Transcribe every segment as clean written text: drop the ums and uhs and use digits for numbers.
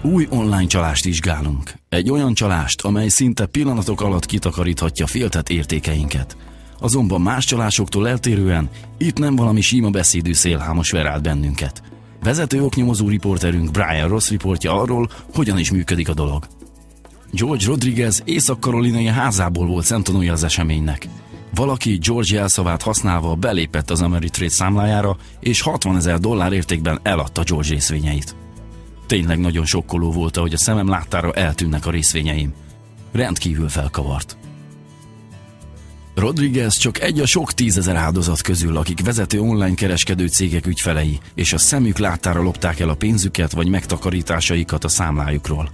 Új online csalást vizsgálunk. Egy olyan csalást, amely szinte pillanatok alatt kitakaríthatja féltett értékeinket. Azonban más csalásoktól eltérően itt nem valami sima beszédű szélhámos ver át bennünket. Vezető oknyomozó riporterünk Brian Ross riportja arról, hogyan is működik a dolog. George Rodriguez észak-karolinai házából volt szemtanúja az eseménynek. Valaki George jelszavát használva belépett az Ameritrade számlájára, és $60,000 értékben eladta George részvényeit. Tényleg nagyon sokkoló volt, ahogy a szemem láttára eltűnnek a részvényeim. Rendkívül felkavart. Rodriguez csak egy a sok 10,000 áldozat közül, akik vezető online kereskedő cégek ügyfelei, és a szemük láttára lopták el a pénzüket vagy megtakarításaikat a számlájukról.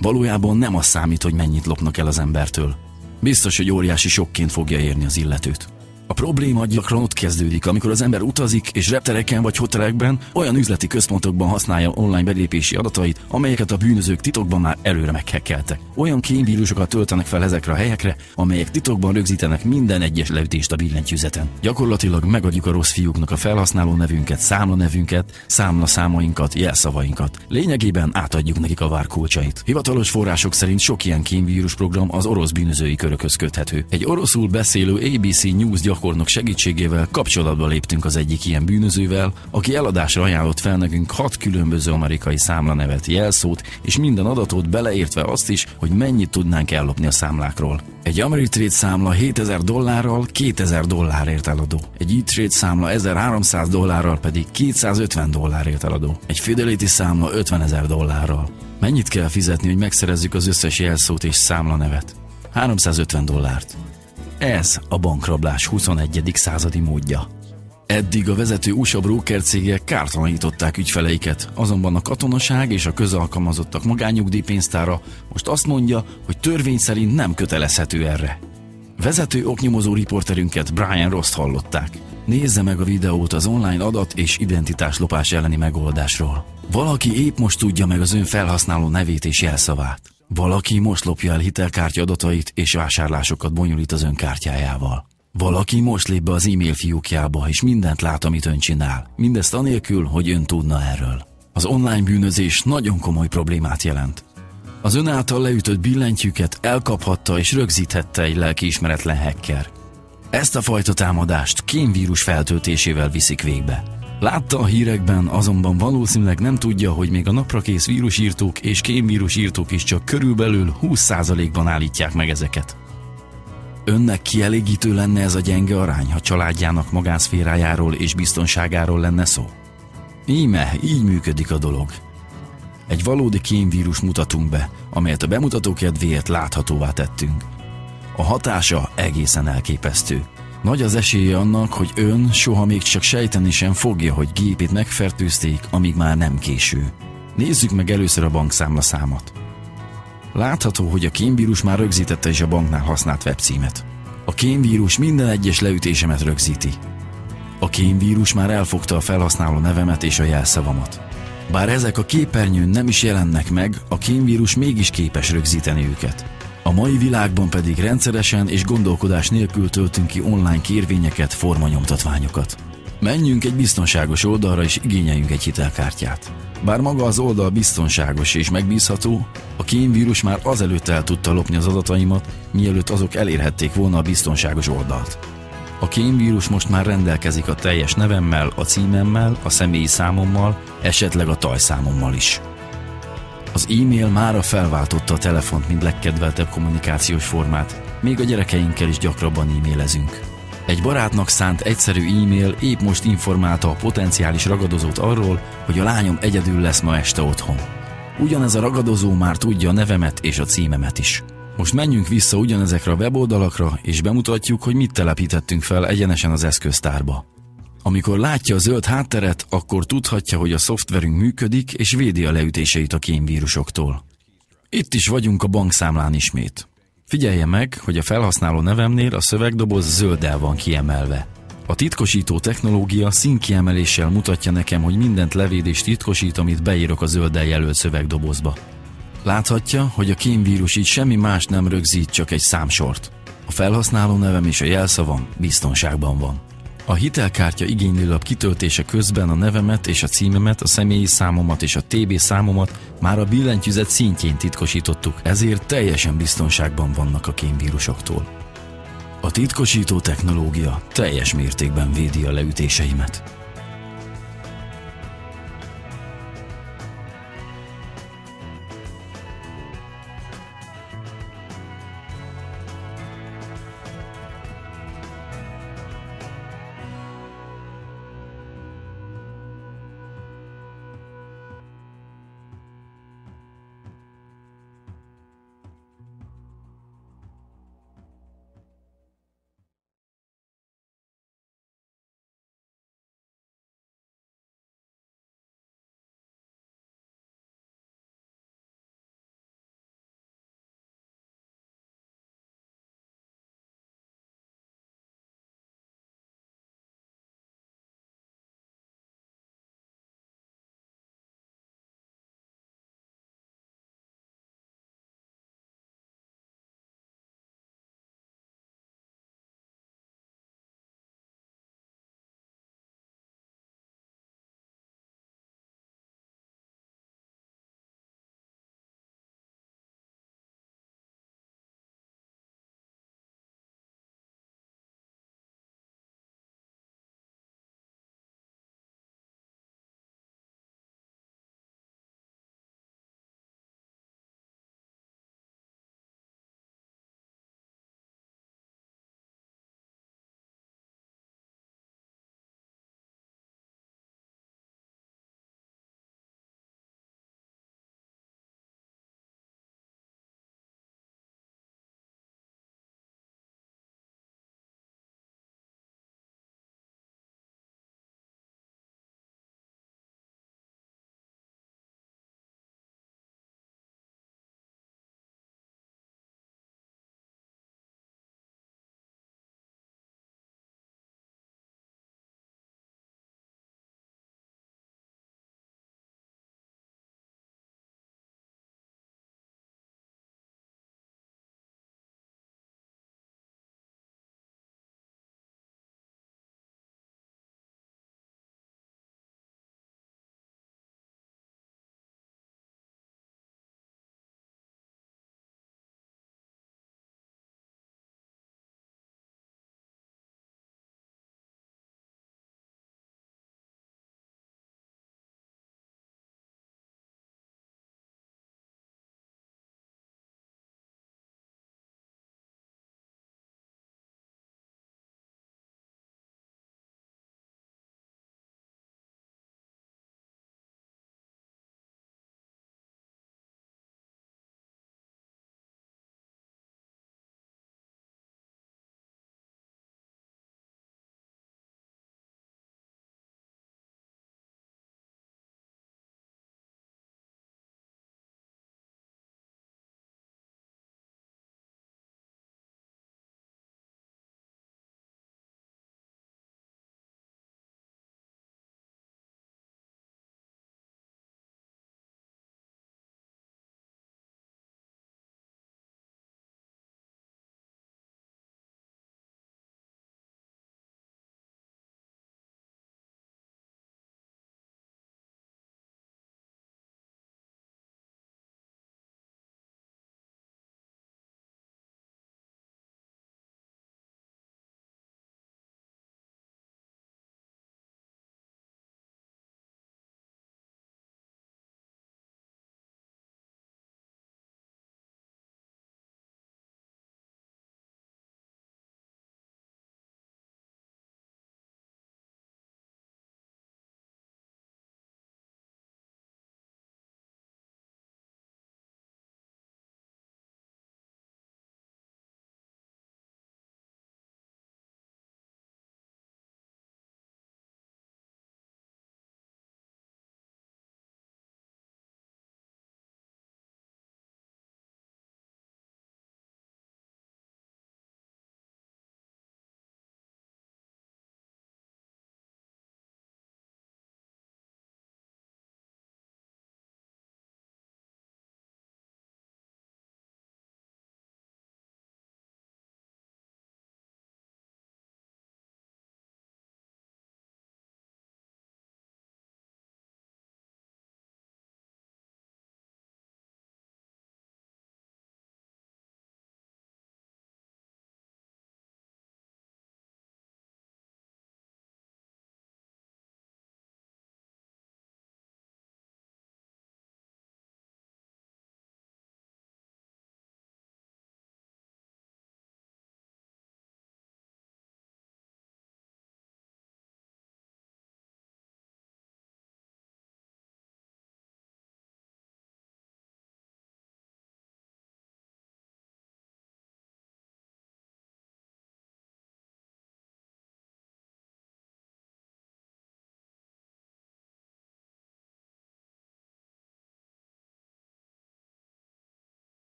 Valójában nem az számít, hogy mennyit lopnak el az embertől. Biztos, hogy óriási sokként fogja érni az illetőt. A probléma gyakran ott kezdődik, amikor az ember utazik és reptereken vagy hotelekben, olyan üzleti központokban használja online belépési adatait, amelyeket a bűnözők titokban már előre meghekkeltek. Olyan kémvírusokat töltenek fel ezekre a helyekre, amelyek titokban rögzítenek minden egyes leütést a billentyűzeten. Gyakorlatilag megadjuk a rossz fiúknak a felhasználó nevünket, számlanevünket, számlaszámainkat, jelszavainkat. Lényegében átadjuk nekik a várkulcsait. Hivatalos források szerint sok ilyen kémvírus program az orosz bűnözői körökhöz köthető. Egy oroszul beszélő ABC News gyakornok segítségével kapcsolatba léptünk az egyik ilyen bűnözővel, aki eladásra ajánlott fel nekünk 6 különböző amerikai számlanevet, jelszót és minden adatot, beleértve azt is, hogy mennyit tudnánk ellopni a számlákról. Egy Ameritrade számla $7,000 $2,000 eladó. Egy E-Trade számla $1,300 pedig $250 eladó. Egy Fidelity számla $50,000. Mennyit kell fizetni, hogy megszerezzük az összes jelszót és számlanevet? $350. Ez a bankrablás 21. századi módja. Eddig a vezető USA broker cégek kártalanították ügyfeleiket, azonban a katonaság és a közalkalmazottak magánnyugdíjpénztára most azt mondja, hogy törvény szerint nem kötelezhető erre. Vezető oknyomozó riporterünket, Brian Ross-t hallották. Nézze meg a videót az online adat és identitáslopás elleni megoldásról. Valaki épp most tudja meg az ön felhasználó nevét és jelszavát. Valaki most lopja el hitelkártya adatait és vásárlásokat bonyolít az ön kártyájával. Valaki most lép be az e-mail fiókjába és mindent lát, amit ön csinál. Mindezt anélkül, hogy ön tudna erről. Az online bűnözés nagyon komoly problémát jelent. Az ön által leütött billentyűket elkaphatta és rögzíthette egy lelkiismeretlen hacker. Ezt a fajta támadást kémvírus feltöltésével viszik végbe. Látta a hírekben, azonban valószínűleg nem tudja, hogy még a naprakész vírusírtók és kémvírusírtók is csak körülbelül 20%-ban állítják meg ezeket. Önnek kielégítő lenne ez a gyenge arány, ha családjának magánszférájáról és biztonságáról lenne szó? Íme, így működik a dolog. Egy valódi kémvírus mutatunk be, amelyet a bemutató kedvéért láthatóvá tettünk. A hatása egészen elképesztő. Nagy az esélye annak, hogy ön soha még csak sejteni sem fogja, hogy gépét megfertőzték, amíg már nem késő. Nézzük meg először a bankszámlaszámot. Látható, hogy a kémvírus már rögzítette is a banknál használt webcímet. A kémvírus minden egyes leütésemet rögzíti. A kémvírus már elfogta a felhasználó nevemet és a jelszavamat. Bár ezek a képernyőn nem is jelennek meg, a kémvírus mégis képes rögzíteni őket. A mai világban pedig rendszeresen és gondolkodás nélkül töltünk ki online kérvényeket, formanyomtatványokat. Menjünk egy biztonságos oldalra és igényeljünk egy hitelkártyát. Bár maga az oldal biztonságos és megbízható, a kémvírus már azelőtt el tudta lopni az adataimat, mielőtt azok elérhették volna a biztonságos oldalt. A kémvírus most már rendelkezik a teljes nevemmel, a címemmel, a személyi számommal, esetleg a tajszámommal is. Az e-mail mára felváltotta a telefont, mint legkedveltebb kommunikációs formát, még a gyerekeinkkel is gyakrabban e-mailezünk. Egy barátnak szánt egyszerű e-mail épp most informálta a potenciális ragadozót arról, hogy a lányom egyedül lesz ma este otthon. Ugyanez a ragadozó már tudja a nevemet és a címemet is. Most menjünk vissza ugyanezekre a weboldalakra, és bemutatjuk, hogy mit telepítettünk fel egyenesen az eszköztárba. Amikor látja a zöld hátteret, akkor tudhatja, hogy a szoftverünk működik, és védi a leütéseit a kémvírusoktól. Itt is vagyunk a bankszámlán ismét. Figyelje meg, hogy a felhasználó nevemnél a szövegdoboz zölddel van kiemelve. A titkosító technológia színkiemeléssel mutatja nekem, hogy mindent levéd és titkosít, amit beírok a zölddel jelölt szövegdobozba. Láthatja, hogy a kémvírus így semmi más nem rögzít, csak egy számsort. A felhasználó nevem és a jelszavam biztonságban van. A hitelkártya igénylőlap kitöltése közben a nevemet és a címemet, a személyi számomat és a TB számomat már a billentyűzet szintjén titkosítottuk, ezért teljesen biztonságban vannak a kémvírusoktól. A titkosító technológia teljes mértékben védi a leütéseimet.